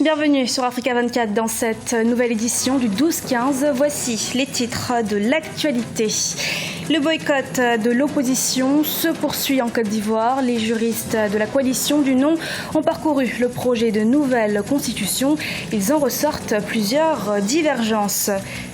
Bienvenue sur Africa 24 dans cette nouvelle édition du 12-15. Voici les titres de l'actualité. Le boycott de l'opposition se poursuit en Côte d'Ivoire. Les juristes de la coalition du non ont parcouru le projet de nouvelle constitution. Ils en ressortent plusieurs divergences.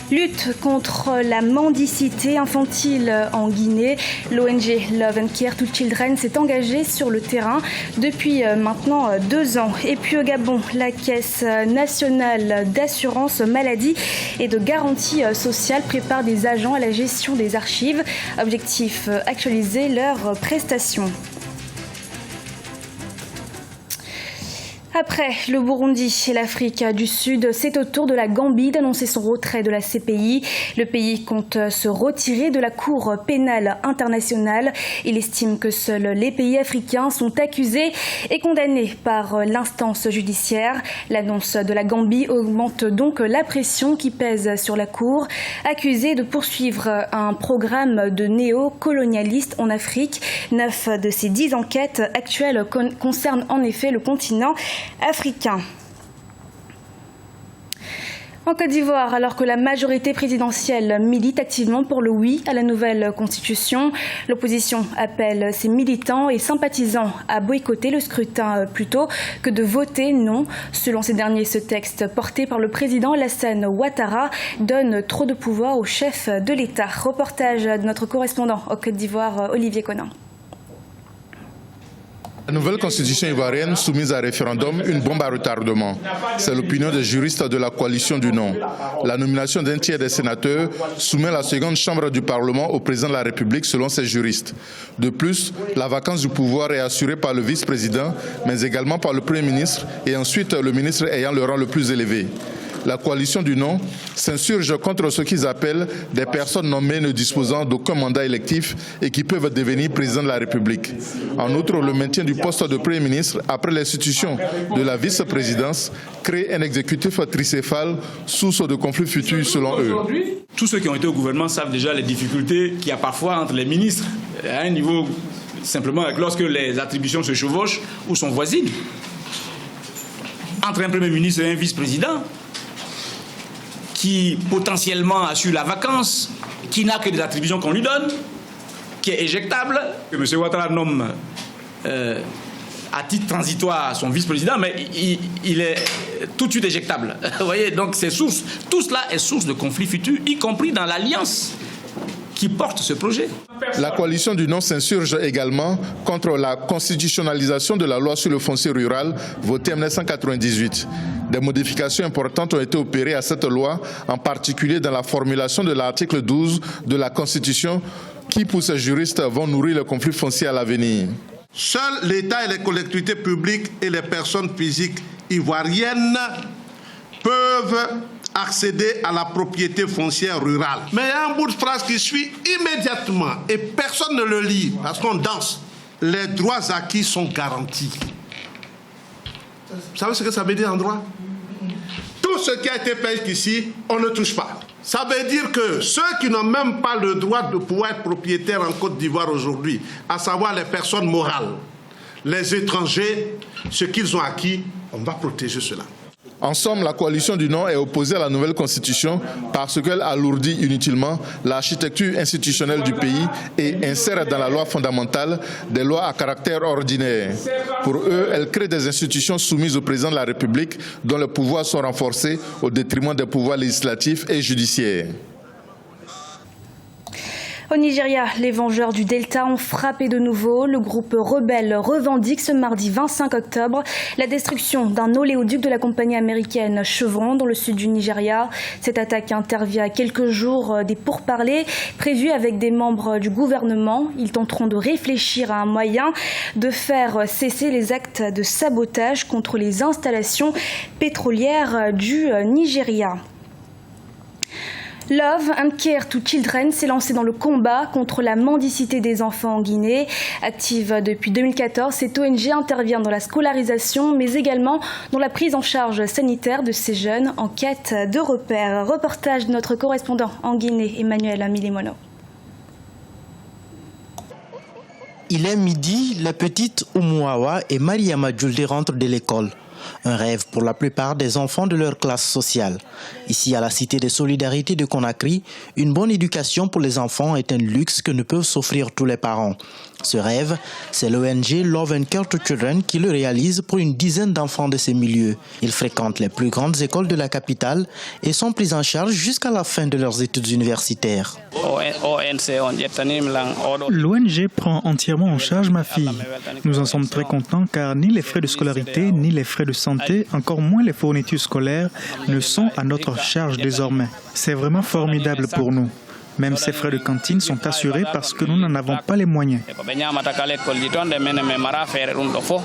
Lutte contre la mendicité infantile en Guinée. L'ONG Love and Care to Children s'est engagée sur le terrain depuis maintenant 2 ans. Et puis au Gabon, la Caisse nationale d'assurance maladie et de garantie sociale prépare des agents à la gestion des archives. Objectif, actualiser leurs prestations. Après le Burundi et l'Afrique du Sud, c'est au tour de la Gambie d'annoncer son retrait de la CPI. Le pays compte se retirer de la Cour pénale internationale. Il estime que seuls les pays africains sont accusés et condamnés par l'instance judiciaire. L'annonce de la Gambie augmente donc la pression qui pèse sur la Cour, accusée de poursuivre un programme de néocolonialistes en Afrique. 9 de ces 10 enquêtes actuelles concernent en effet le continent africain. En Côte d'Ivoire, alors que la majorité présidentielle milite activement pour le oui à la nouvelle constitution, l'opposition appelle ses militants et sympathisants à boycotter le scrutin plutôt que de voter non. Selon ces derniers, ce texte porté par le président Alassane Ouattara donne trop de pouvoir au chef de l'État. Reportage de notre correspondant en Côte d'Ivoire, Olivier Conin. La nouvelle constitution ivoirienne soumise à référendum, une bombe à retardement. C'est l'opinion des juristes de la coalition du non. La nomination d'un tiers des sénateurs soumet la seconde chambre du Parlement au président de la République selon ces juristes. De plus, la vacance du pouvoir est assurée par le vice-président, mais également par le Premier ministre et ensuite le ministre ayant le rang le plus élevé. La coalition du non s'insurge contre ce qu'ils appellent des personnes nommées ne disposant d'aucun mandat électif et qui peuvent devenir président de la République. En outre, le maintien du poste de Premier ministre après l'institution de la vice-présidence crée un exécutif tricéphale, source de conflits futurs selon eux. Tous ceux qui ont été au gouvernement savent déjà les difficultés qu'il y a parfois entre les ministres à un niveau simplement lorsque les attributions se chevauchent ou sont voisines. Entre un Premier ministre et un vice-président, qui potentiellement assure la vacance, qui n'a que des attributions qu'on lui donne, qui est éjectable, que M. Ouattara nomme à titre transitoire son vice-président, mais il est tout de suite éjectable. Vous voyez, donc tout cela est source de conflits futurs, y compris dans l'alliance qui porte ce projet. La coalition du non s'insurge également contre la constitutionnalisation de la loi sur le foncier rural votée en 1998. Des modifications importantes ont été opérées à cette loi, en particulier dans la formulation de l'article 12 de la Constitution qui, pour ces juristes, vont nourrir le conflit foncier à l'avenir. Seuls l'État et les collectivités publiques et les personnes physiques ivoiriennes peuvent accéder à la propriété foncière rurale. Mais il y a un bout de phrase qui suit immédiatement et personne ne le lit parce qu'on danse. Les droits acquis sont garantis. Vous savez ce que ça veut dire en droit? Tout ce qui a été fait ici, on ne touche pas. Ça veut dire que ceux qui n'ont même pas le droit de pouvoir être propriétaires en Côte d'Ivoire aujourd'hui, à savoir les personnes morales, les étrangers, ce qu'ils ont acquis, on va protéger cela. En somme, la coalition du non est opposée à la nouvelle constitution parce qu'elle alourdit inutilement l'architecture institutionnelle du pays et insère dans la loi fondamentale des lois à caractère ordinaire. Pour eux, elle crée des institutions soumises au président de la République dont les pouvoirs sont renforcés au détriment des pouvoirs législatifs et judiciaires. Au Nigeria, les vengeurs du Delta ont frappé de nouveau. Le groupe rebelle revendique ce mardi 25 octobre la destruction d'un oléoduc de la compagnie américaine Chevron dans le sud du Nigeria. Cette attaque intervient à quelques jours des pourparlers prévus avec des membres du gouvernement. Ils tenteront de réfléchir à un moyen de faire cesser les actes de sabotage contre les installations pétrolières du Nigeria. Love and Care to Children s'est lancé dans le combat contre la mendicité des enfants en Guinée. Active depuis 2014, cette ONG intervient dans la scolarisation, mais également dans la prise en charge sanitaire de ces jeunes en quête de repères. Reportage de notre correspondant en Guinée, Emmanuel Milimono. Il est midi, la petite Oumouawa et Mariama Djoulde rentrent de l'école. Un rêve pour la plupart des enfants de leur classe sociale. Ici, à la Cité des Solidarités de Conakry, une bonne éducation pour les enfants est un luxe que ne peuvent s'offrir tous les parents. Ce rêve, c'est l'ONG Love and Care to Children qui le réalise pour une dizaine d'enfants de ces milieux. Ils fréquentent les plus grandes écoles de la capitale et sont pris en charge jusqu'à la fin de leurs études universitaires. L'ONG prend entièrement en charge ma fille. Nous en sommes très contents car ni les frais de scolarité, ni les frais de santé, encore moins les fournitures scolaires, ne sont à notre charge désormais. C'est vraiment formidable pour nous. Même ces frais de cantine sont assurés parce que nous n'en avons pas les moyens.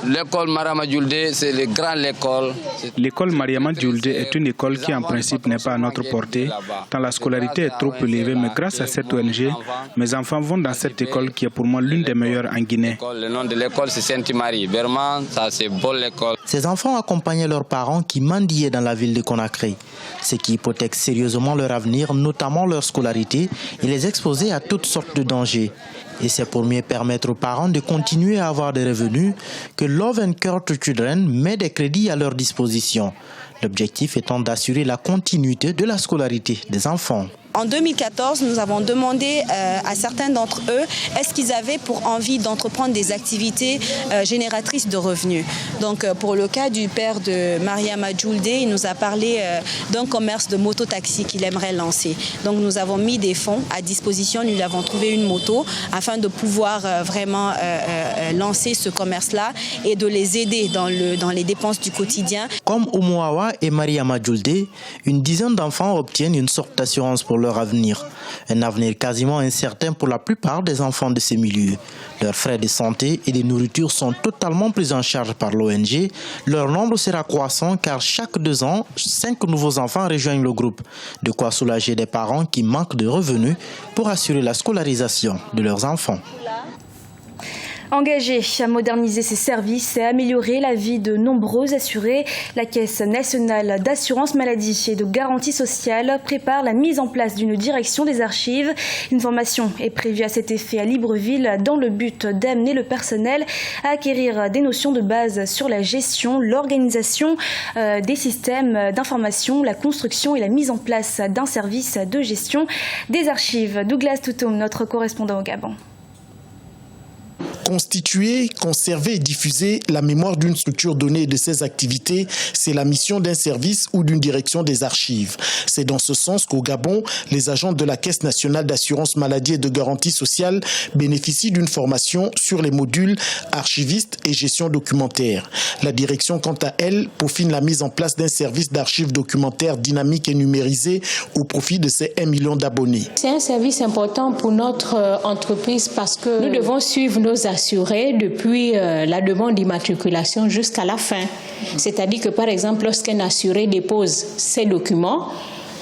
L'école Mariama Diouldé, c'est la grande école. L'école Mariama Diouldé est une école qui en principe n'est pas à notre portée, tant la scolarité est trop élevée, mais grâce à cette ONG, mes enfants vont dans cette école qui est pour moi l'une des meilleures en Guinée. Le nom de l'école, c'est Sainte-Marie. Vraiment, ça c'est beau l'école. Ces enfants accompagnaient leurs parents qui mendiaient dans la ville de Conakry, ce qui hypothèque sérieusement leur avenir, notamment leur scolarité, et les exposer à toutes sortes de dangers. Et c'est pour mieux permettre aux parents de continuer à avoir des revenus que Love and Care to Children met des crédits à leur disposition. L'objectif étant d'assurer la continuité de la scolarité des enfants. En 2014, nous avons demandé à certains d'entre eux est-ce qu'ils avaient pour envie d'entreprendre des activités génératrices de revenus. Donc pour le cas du père de Mariama Diouldé, il nous a parlé d'un commerce de moto-taxi qu'il aimerait lancer. Donc nous avons mis des fonds à disposition, nous lui avons trouvé une moto afin de pouvoir vraiment lancer ce commerce-là et de les aider dans les dépenses du quotidien. Comme Oumouawa et Mariama Diouldé, une dizaine d'enfants obtiennent une sorte d'assurance pour leur avenir. Un avenir quasiment incertain pour la plupart des enfants de ces milieux. Leurs frais de santé et de nourriture sont totalement pris en charge par l'ONG. Leur nombre sera croissant car chaque 2 ans, 5 nouveaux enfants rejoignent le groupe. De quoi soulager des parents qui manquent de revenus pour assurer la scolarisation de leurs enfants. Engagée à moderniser ses services et améliorer la vie de nombreux assurés, la Caisse nationale d'assurance maladie et de garantie sociale prépare la mise en place d'une direction des archives. Une formation est prévue à cet effet à Libreville dans le but d'amener le personnel à acquérir des notions de base sur la gestion, l'organisation des systèmes d'information, la construction et la mise en place d'un service de gestion des archives. Douglas Toutoum, notre correspondant au Gabon. Constituer, conserver et diffuser la mémoire d'une structure donnée et de ses activités, c'est la mission d'un service ou d'une direction des archives. C'est dans ce sens qu'au Gabon, les agents de la Caisse nationale d'assurance maladie et de garantie sociale bénéficient d'une formation sur les modules archiviste et gestion documentaire. La direction, quant à elle, peaufine la mise en place d'un service d'archives documentaires dynamique et numérisé au profit de ses 1 million d'abonnés. C'est un service important pour notre entreprise parce que nous devons suivre nos assurés depuis la demande d'immatriculation jusqu'à la fin. C'est-à-dire que, par exemple, lorsqu'un assuré dépose ses documents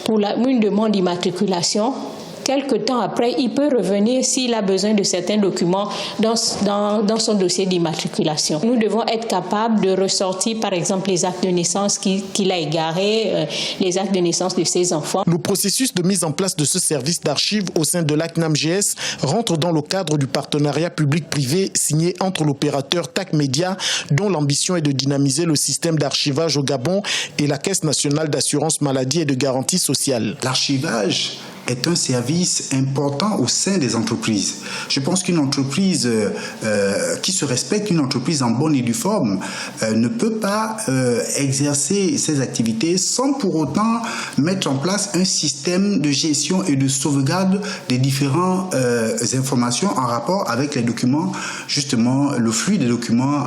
pour une demande d'immatriculation, quelque temps après, il peut revenir s'il a besoin de certains documents dans son dossier d'immatriculation. Nous devons être capables de ressortir, par exemple, les actes de naissance qu'il a égarés, les actes de naissance de ses enfants. Le processus de mise en place de ce service d'archives au sein de l'ACNAM-GS rentre dans le cadre du partenariat public-privé signé entre l'opérateur TAC Média, dont l'ambition est de dynamiser le système d'archivage au Gabon, et la Caisse nationale d'assurance maladie et de garantie sociale. L'archivage est un service important au sein des entreprises. Je pense qu'une entreprise qui se respecte, une entreprise en bonne et due forme, ne peut pas exercer ses activités sans pour autant mettre en place un système de gestion et de sauvegarde des différentes informations en rapport avec les documents, justement le flux des documents,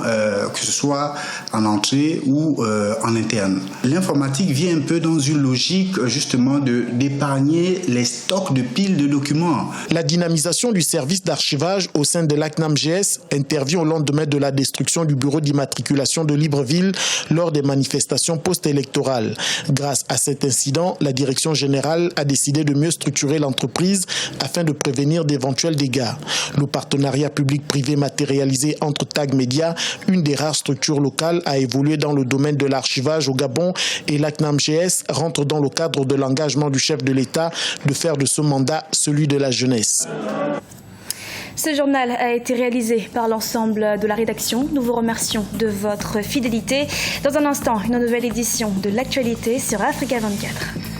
que ce soit en entrée ou en interne. L'informatique vient un peu dans une logique justement d'épargner les stocks de piles de documents. La dynamisation du service d'archivage au sein de l'ACNAM-GS intervient au lendemain de la destruction du bureau d'immatriculation de Libreville lors des manifestations post-électorales. Grâce à cet incident, la direction générale a décidé de mieux structurer l'entreprise afin de prévenir d'éventuels dégâts. Le partenariat public-privé matérialisé entre TAG Média, une des rares structures locales à évoluer dans le domaine de l'archivage au Gabon, et l'ACNAM-GS rentre dans le cadre de l'engagement du chef de l'État de faire de ce mandat celui de la jeunesse. Ce journal a été réalisé par l'ensemble de la rédaction. Nous vous remercions de votre fidélité. Dans un instant, une nouvelle édition de l'actualité sur Africa 24.